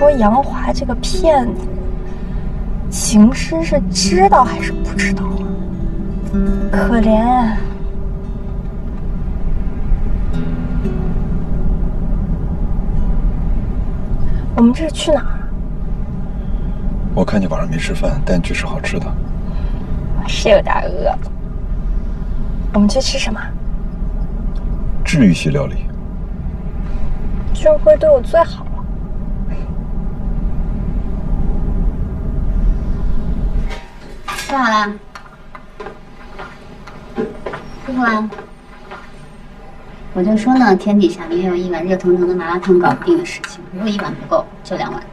说杨华这个骗子，秦师是知道还是不知道啊？可怜啊！我们这是去哪儿？我看你晚上没吃饭，带你去吃好吃的。我是有点饿。我们去吃什么？治愈系料理。俊辉对我最好了。做好了，吃好了。我就说呢，天底下没有一碗热腾腾的麻辣烫搞不定的事情。如果一碗不够，就2碗。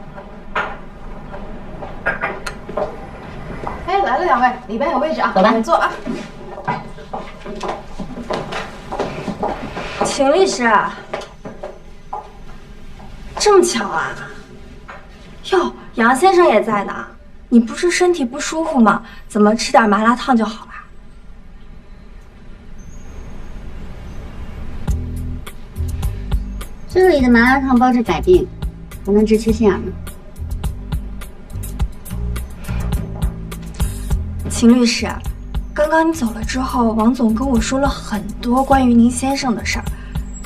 哎，来了2位，里边有位置啊，走吧，坐啊。秦律师，这么巧啊？哟，杨先生也在呢。你不是身体不舒服吗？怎么吃点麻辣烫就好了？这里的麻辣烫包治百病，还能治缺心眼呢。秦律师，刚刚你走了之后，王总跟我说了很多关于您先生的事儿。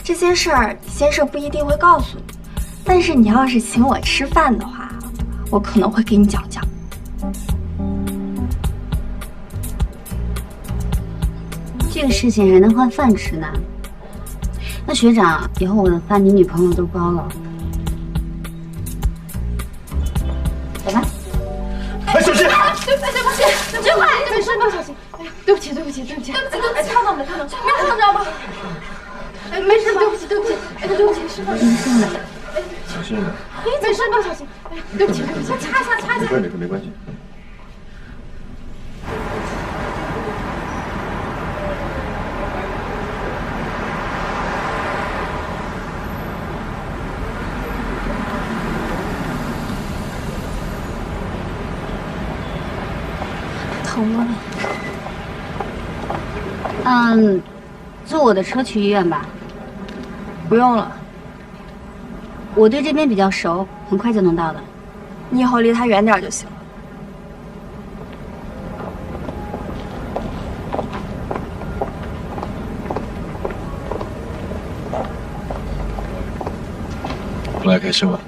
这些事儿先生不一定会告诉你，但是你要是请我吃饭的话，我可能会给你讲讲。这个事情还能换饭吃呢？那学长，以后我的饭你女朋友都包了。走吧。哎，小心！对不起，真快，没事吧，小心。哎呀，对不起，哎，烫到没烫着吧？哎，没事，对不起，哎，对不起，是吧？小心一点。没事吧，小心。哎，对不起，擦一下。没关系。疼吗？坐我的车去医院吧。不用了，我对这边比较熟，很快就能到的。你以后离他远点就行了。我来开车吧。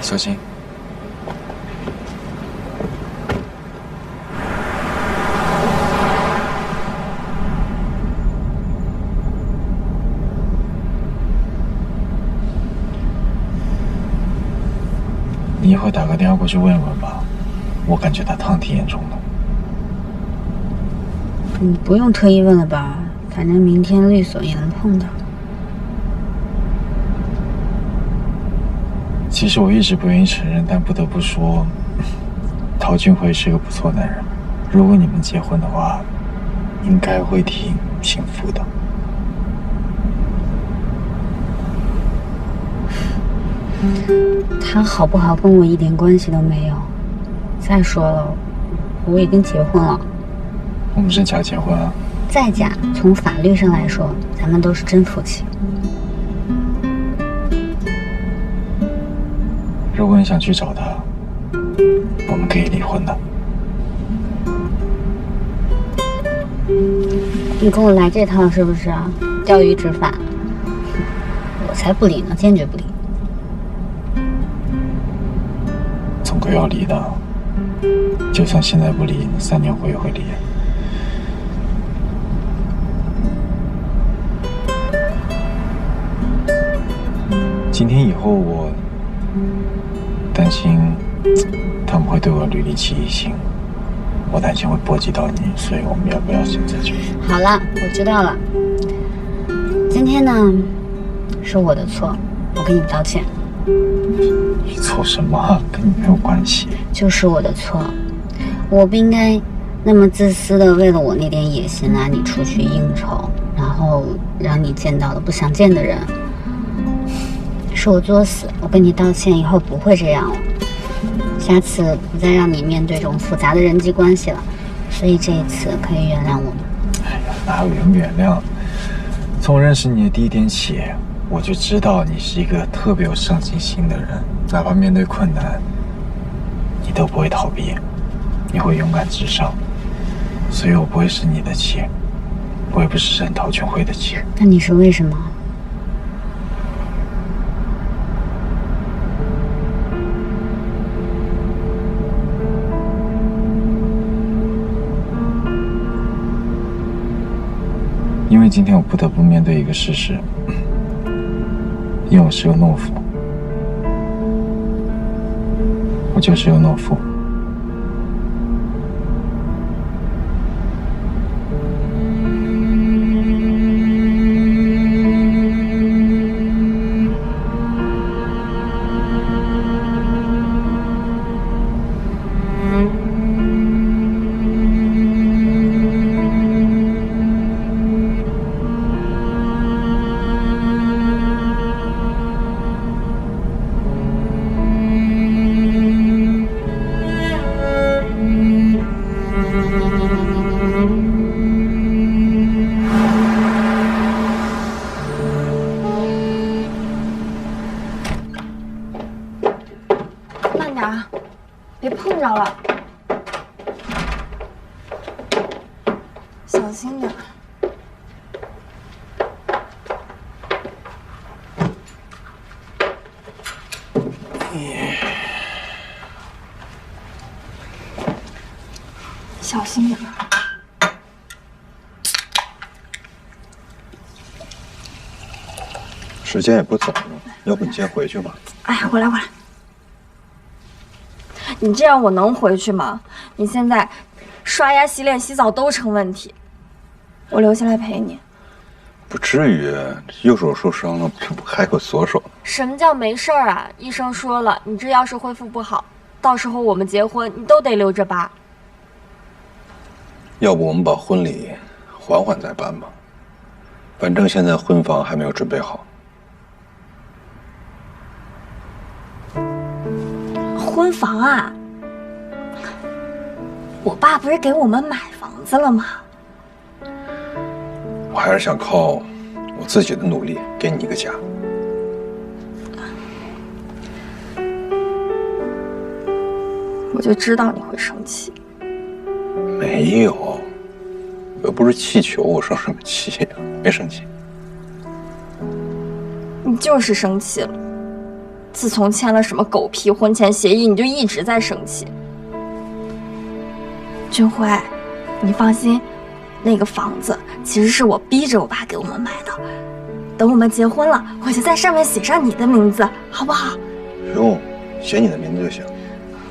小心。你一会打个电话过去问问吧，我感觉他烫挺严重的。你不用特意问了吧，反正明天律所也能碰到。其实我一直不愿意承认，但不得不说，陶俊辉是个不错男人。如果你们结婚的话，应该会挺幸福的。他好不好跟我一点关系都没有。再说了，我已经结婚了。我们是假结婚啊。再假，从法律上来说，咱们都是真夫妻。如果你想去找他，我们可以离婚的。你跟我来这套是不是啊？钓鱼执法？我才不离呢，坚决不离。总归要离的，就算现在不离，3年后也会离。今天以后我担心他们会对我屡立起疑心，我担心会波及到你，所以我们要不要现在就……好了，我知道了。今天呢，是我的错，我给你道歉。你错什么？跟你没有关系。就是我的错，我不应该那么自私的为了我那点野心拉你出去应酬，然后让你见到了不想见的人。是我作死，我跟你道歉，以后不会这样了。下次不再让你面对这种复杂的人际关系了，所以这一次可以原谅我吗？哎呀，哪有原不原谅？从认识你的第一天起，我就知道你是一个特别有上进心的人，哪怕面对困难，你都不会逃避，你会勇敢直上。所以我不会是你的妻，我也不是沈陶俊辉的妻。那你是为什么？因为今天我不得不面对一个事实，因为我是个懦夫，我就是个懦夫。别碰着了，小心点。小心点。时间也不早了，要不你先回去吧。哎呀，过来过来。你这样我能回去吗？你现在刷牙、洗脸、洗澡都成问题，我留下来陪你。不至于，右手受伤了，还有左手呢。什么叫没事儿啊？医生说了，你这要是恢复不好，到时候我们结婚，你都得留着疤。要不我们把婚礼缓缓再办吧，反正现在婚房还没有准备好。婚房啊？我爸不是给我们买房子了吗？我还是想靠我自己的努力给你一个家。我就知道你会生气。没有，我又不是气球，我生什么气呀？没生气。你就是生气了。自从签了什么狗屁婚前协议，你就一直在生气。俊辉，你放心，那个房子其实是我逼着我爸给我们买的。等我们结婚了，我就在上面写上你的名字，好不好？不用，写你的名字就行。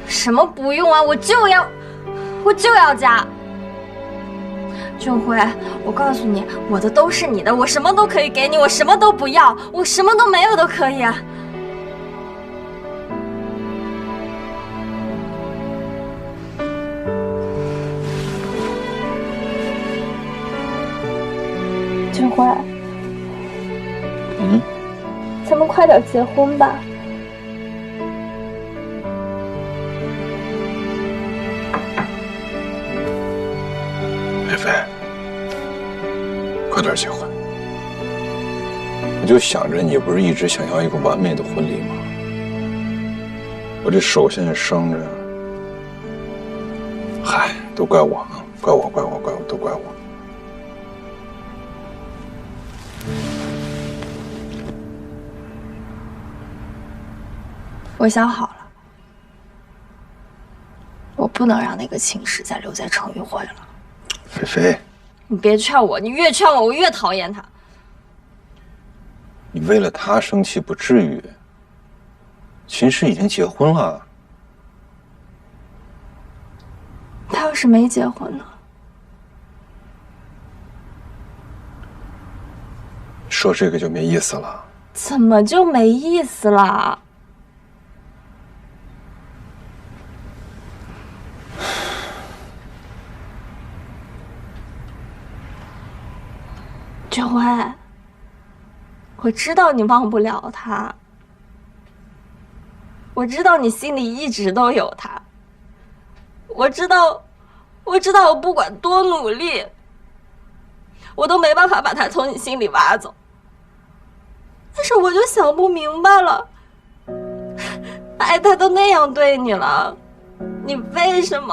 什么不用啊？我就要家。俊辉，我告诉你，我的都是你的，我什么都可以给你，我什么都不要，我什么都没有都可以啊。俊辉，咱们快点结婚吧。菲菲，快点结婚！我就想着你不是一直想要一个完美的婚礼吗？我这手现在伤着，嗨，都怪我啊！怪我，都怪我。我想好了，我不能让那个秦氏再留在成玉会了。菲菲，你别劝我，你越劝我，我越讨厌他。你为了他生气不至于。秦氏已经结婚了。他要是没结婚呢？说这个就没意思了。怎么就没意思了？俊辉，我知道你忘不了他，我知道你心里一直都有他，我知道我不管多努力，我都没办法把他从你心里挖走。但是我就想不明白了，他都那样对你了，你为什么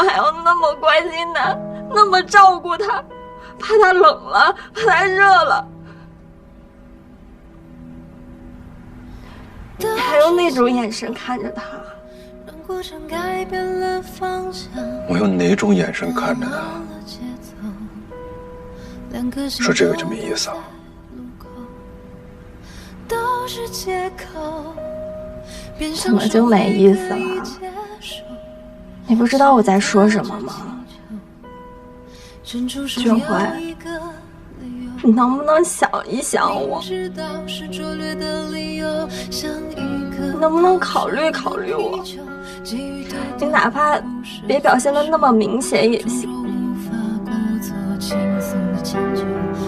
还要那么关心他，那么照顾他，怕他冷了，怕他热了，你还用那种眼神看着他？我用哪种眼神看着他？说这个就没意思了。怎么就没意思了？你不知道我在说什么吗？俊辉，你能不能想一想我？你能不能考虑考虑我？你哪怕别表现得那么明显也行。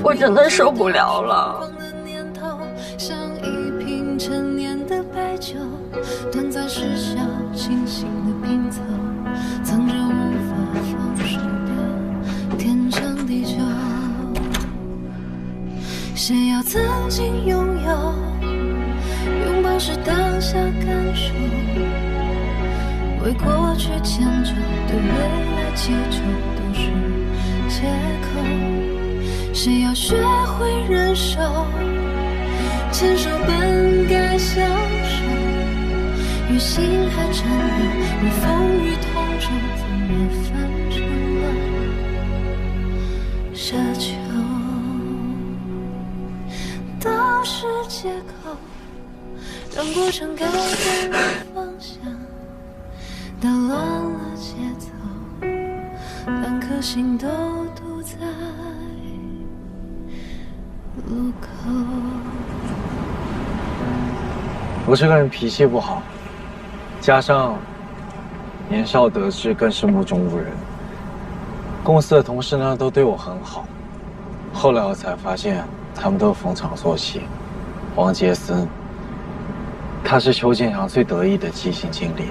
我真的受不了了。短暂失效，清醒的拼凑，藏着无法放手的天长地久。谁要曾经拥有？拥抱是当下感受，为过去迁就，对未来祈求都是借口。谁要学会忍受？牵手本该相守。与心寒缠绕，与风雨同舟，怎么翻成了奢求？都是借口，让过程改变了方向，打乱了节奏，两颗心都堵在路口。我这个人脾气不好，加上年少得志，更是目中无人。公司的同事呢，都对我很好。后来我才发现，他们都逢场作戏。王杰森，他是邱建强最得意的基金经理，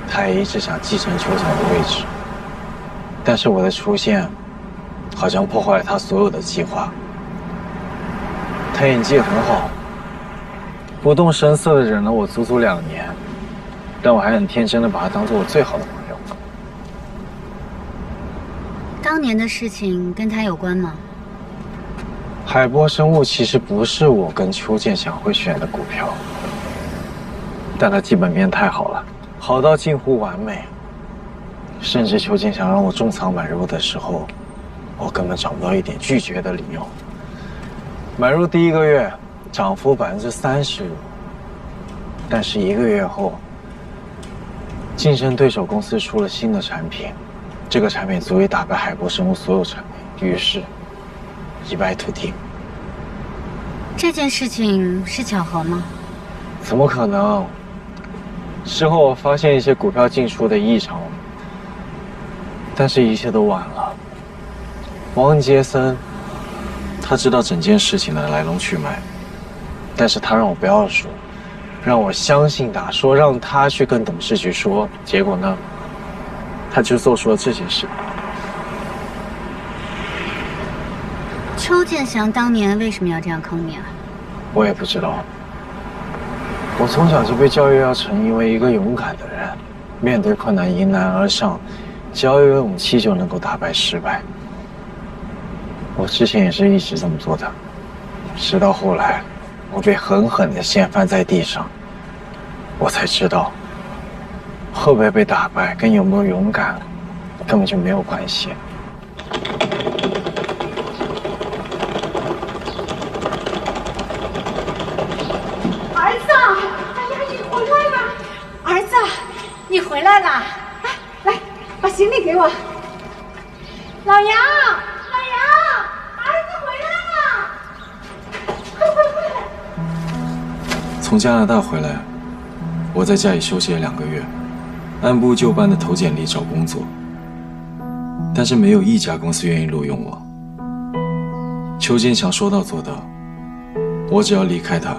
他也一直想继承邱强的位置。但是我的出现，好像破坏了他所有的计划。他演技很好，不动声色地忍了我足足2年。但我还很天真的把他当做我最好的朋友。当年的事情跟他有关吗？海波生物其实不是我跟邱建祥会选的股票，但它基本面太好了，好到近乎完美。甚至邱建祥让我重仓买入的时候，我根本找不到一点拒绝的理由。买入第1个月涨幅35%，但是1个月后，竞争对手公司出了新的产品，这个产品足以打败海波生物所有产品，于是一败涂地。这件事情是巧合吗？怎么可能？事后我发现一些股票进出的异常，但是一切都晚了。王杰森，他知道整件事情的来龙去脉，但是他让我不要说。让我相信他，说让他去跟董事局说，结果呢，他就做出了这件事。邱建祥当年为什么要这样坑你啊？我也不知道。我从小就被教育要成为一个勇敢的人，面对困难迎难而上，只要有勇气就能够打败失败。我之前也是一直这么做的，直到后来我被狠狠地掀翻在地上，我才知道，会不会被打败跟有没有勇敢根本就没有关系。儿子，哎呀，你回来了！儿子，你回来了！来，把行李给我。老杨，儿子回来了！快！从加拿大回来，我在家里休息了2个月，按部就班的投简历找工作，但是没有一家公司愿意录用我。邱建强说到做到，我只要离开他，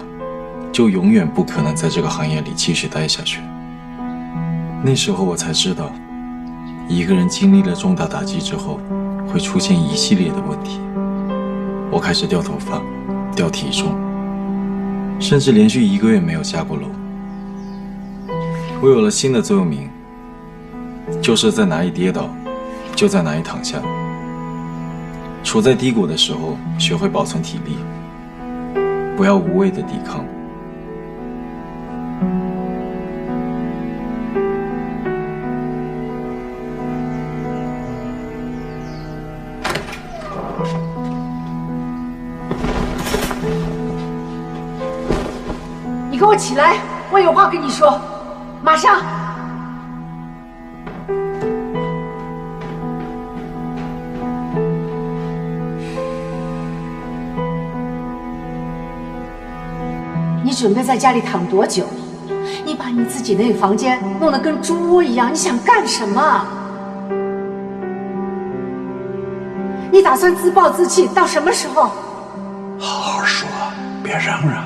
就永远不可能在这个行业里继续待下去。那时候我才知道，一个人经历了重大打击之后，会出现一系列的问题。我开始掉头发、掉体重，甚至连续1个月没有下过楼。我有了新的座右铭，就是在哪里跌倒，就在哪里躺下。处在低谷的时候，学会保存体力，不要无谓的抵抗。你给我起来，我有话跟你说，马上。你准备在家里躺多久？你把你自己那个房间弄得跟猪窝一样，你想干什么？你打算自暴自弃到什么时候？好好说，别嚷嚷。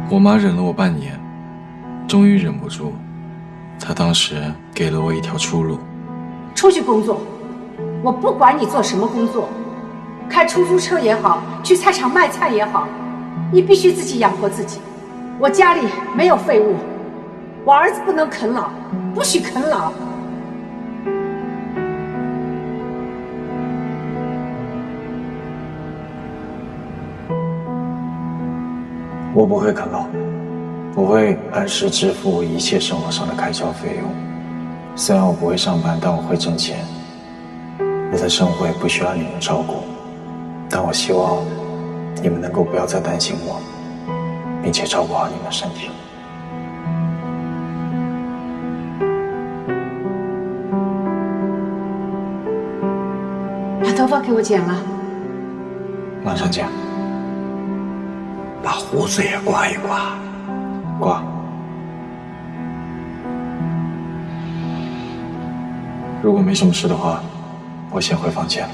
我妈忍了我半年，终于忍不住，她当时给了我一条出路：出去工作。我不管你做什么工作，开出租车也好，去菜场卖菜也好，你必须自己养活自己。我家里没有废物，我儿子不能啃老，不许啃老。我不会啃老，我会按时支付我一切生活上的开销费用。虽然我不会上班，但我会挣钱。我的生活也不需要你们照顾，但我希望你们能够不要再担心我，并且照顾好你们的身体。把头发给我剪了。马上见。把胡子也刮一刮。挂。如果没什么事的话，我先回房间。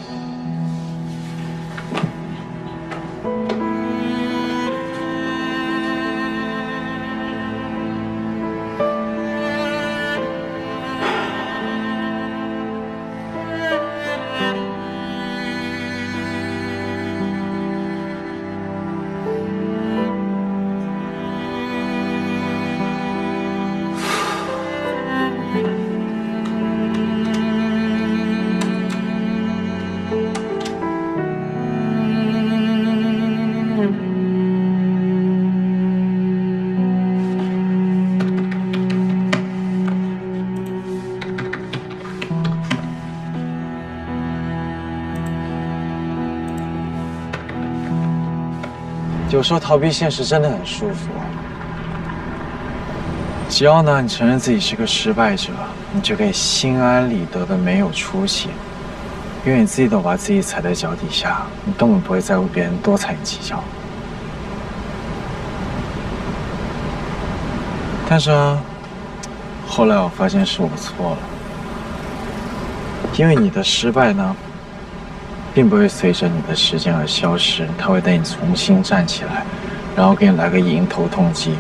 有时候逃避现实真的很舒服。只要呢，你承认自己是个失败者，你就可以心安理得的没有出息，因为你自己都把自己踩在脚底下，你根本不会在乎别人多踩你几脚。但是啊，后来我发现是我错了，因为你的失败呢，并不会随着你的时间而消失，它会等你重新站起来，然后给你来个迎头痛击。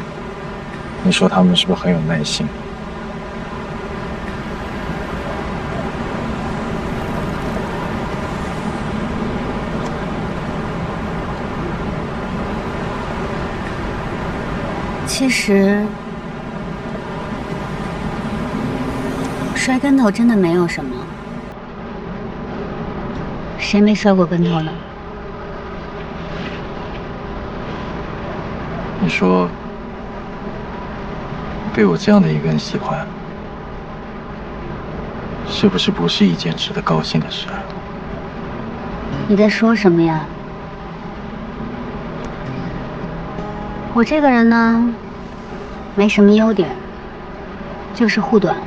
你说他们是不是很有耐心？其实摔跟头真的没有什么。谁没摔过跟头呢？你说被我这样的一个人喜欢，是不是一件值得高兴的事？你在说什么呀？我这个人呢，没什么优点，就是护短。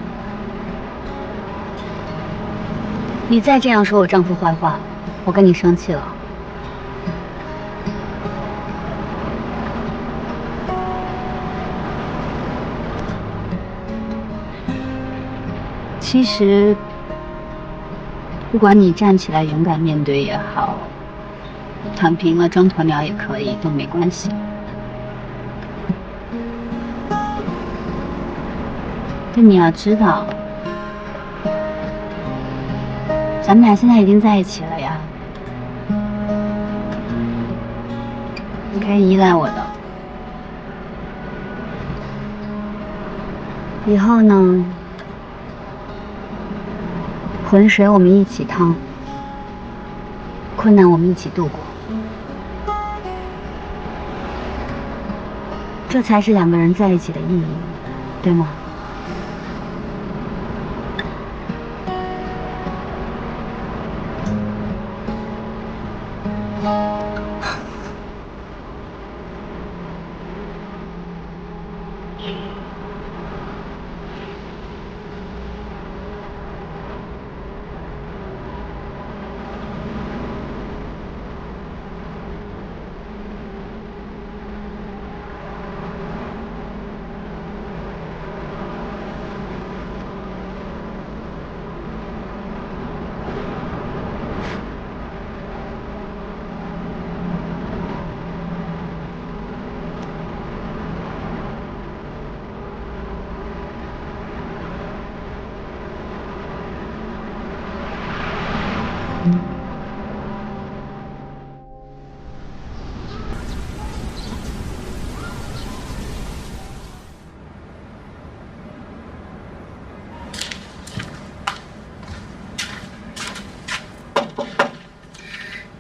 你再这样说我丈夫坏话，我跟你生气了。其实，不管你站起来勇敢面对也好，躺平了装鸵鸟也可以，都没关系。但你要知道，咱们俩现在已经在一起了呀，你可以依赖我的。以后呢，浑水我们一起趟，困难我们一起度过，这才是两个人在一起的意义，对吗？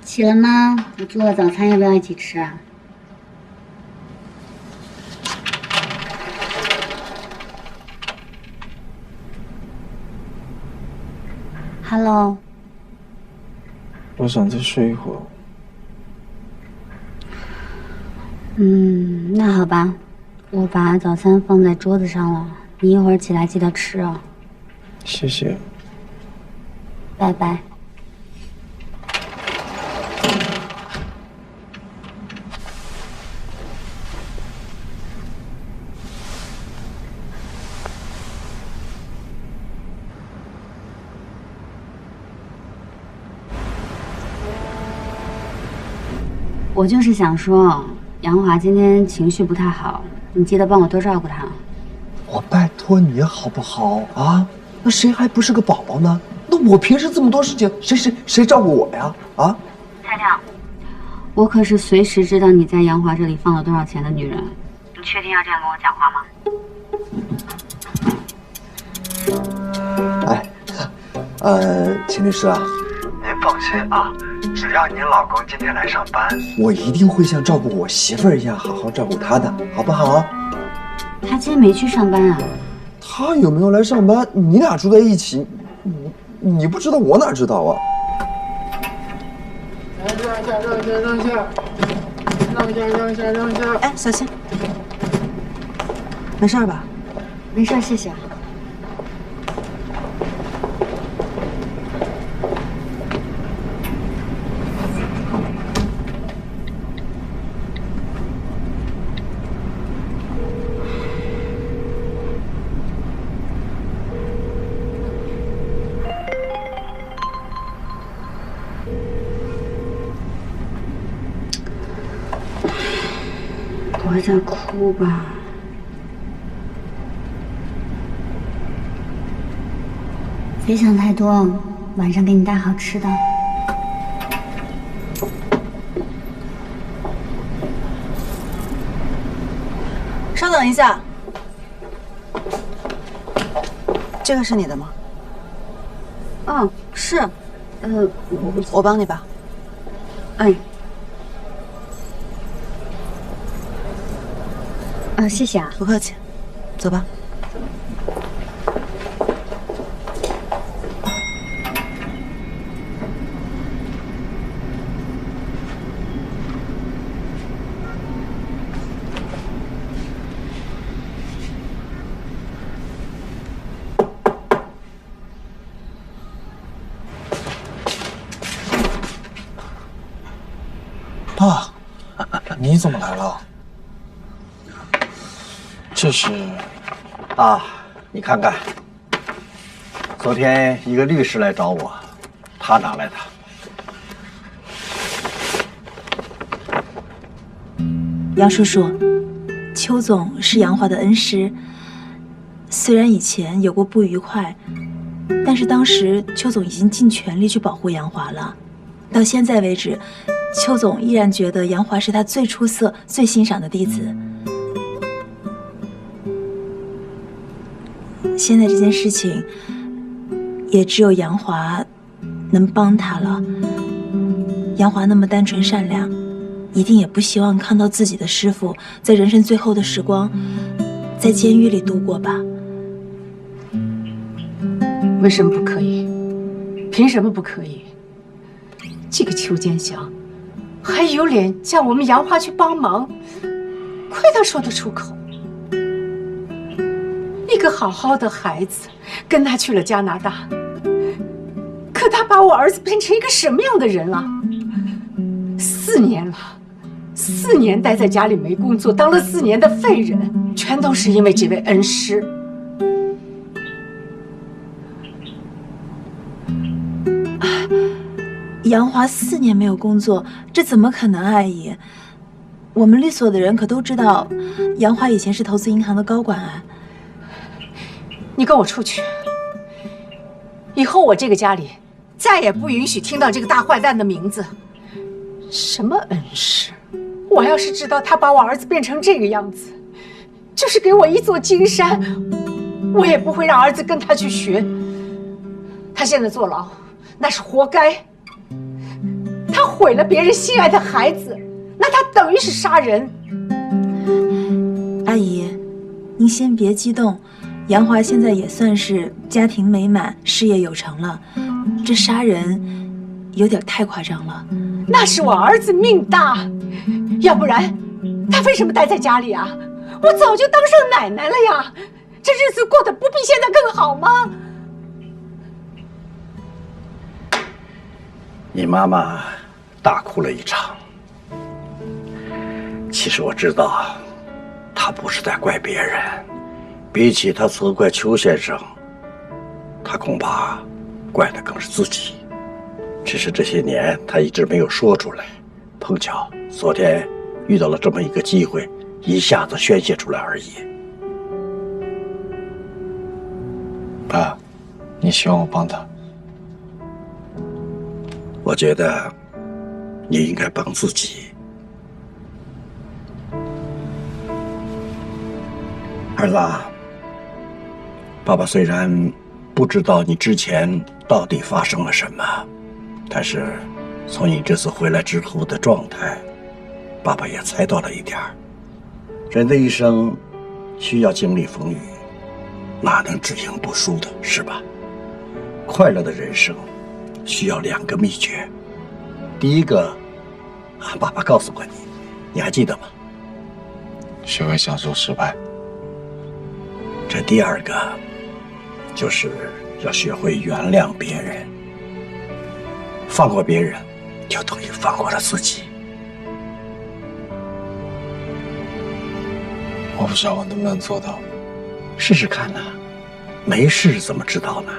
起了吗？我做了早餐，要不要一起吃啊？Hello， 我想再睡一会儿。那好吧，我把早餐放在桌子上了，你一会儿起来记得吃啊。谢谢。拜拜。我就是想说，杨华今天情绪不太好，你记得帮我多照顾他。我拜托你好不好啊？那谁还不是个宝宝呢？那我平时这么多事情，谁照顾我呀？啊？太亮，我可是随时知道你在杨华这里放了多少钱的女人。你确定要这样跟我讲话吗？哎，秦律师啊，您放心啊，只要您老公今天来上班，我一定会像照顾我媳妇儿一样好好照顾他的，好不好？他今天没去上班啊？他有没有来上班？你俩住在一起，你不知道，我哪知道啊？让一下！哎，小心，没事吧？没事，谢谢。不会在哭吧？别想太多，晚上给你带好吃的。稍等一下，这个是你的吗？哦，是，我帮你吧。哎。谢谢啊，不客气，走吧。啊，你怎么来了？这是啊，你看看，昨天一个律师来找我，他拿来的。杨叔叔，邱总是杨华的恩师，虽然以前有过不愉快，但是当时邱总已经尽全力去保护杨华了，到现在为止，邱总依然觉得杨华是他最出色、最欣赏的弟子。现在这件事情，也只有杨华能帮他了。杨华那么单纯善良，一定也不希望看到自己的师父在人生最后的时光，在监狱里度过吧？为什么不可以？凭什么不可以？这个邱建祥还有脸叫我们杨华去帮忙，亏他说得出口。一个好好的孩子，跟他去了加拿大，可他把我儿子变成一个什么样的人了？4年了，4年待在家里没工作，当了4年的废人，全都是因为这位恩师。杨华4年没有工作，这怎么可能？阿姨，我们律所的人可都知道，杨华以前是投资银行的高管啊。你跟我出去，以后我这个家里再也不允许听到这个大坏蛋的名字。什么恩师？我要是知道他把我儿子变成这个样子，就是给我一座金山，我也不会让儿子跟他去学。他现在坐牢，那是活该。他毁了别人心爱的孩子，那他等于是杀人。阿姨，您先别激动，杨华现在也算是家庭美满、事业有成了，这杀人有点太夸张了。那是我儿子命大，要不然他为什么待在家里啊？我早就当上奶奶了呀，这日子过得不比现在更好吗？你妈妈大哭了一场。其实我知道，她不是在怪别人，比起她责怪邱先生，她恐怕怪的更是自己。只是这些年她一直没有说出来，碰巧昨天遇到了这么一个机会，一下子宣泄出来而已。爸，你希望我帮他？我觉得你应该帮自己。儿子，爸爸虽然不知道你之前到底发生了什么，但是从你这次回来之后的状态，爸爸也猜到了一点儿。人的一生需要经历风雨，哪能只赢不输的，是吧？快乐的人生需要2个秘诀。第一个，爸爸告诉过你，你还记得吗？学会享受失败。这第2个，就是要学会原谅别人。放过别人，就等于放过了自己。我不知道我能不能做到。试试看呢，没试怎么知道呢？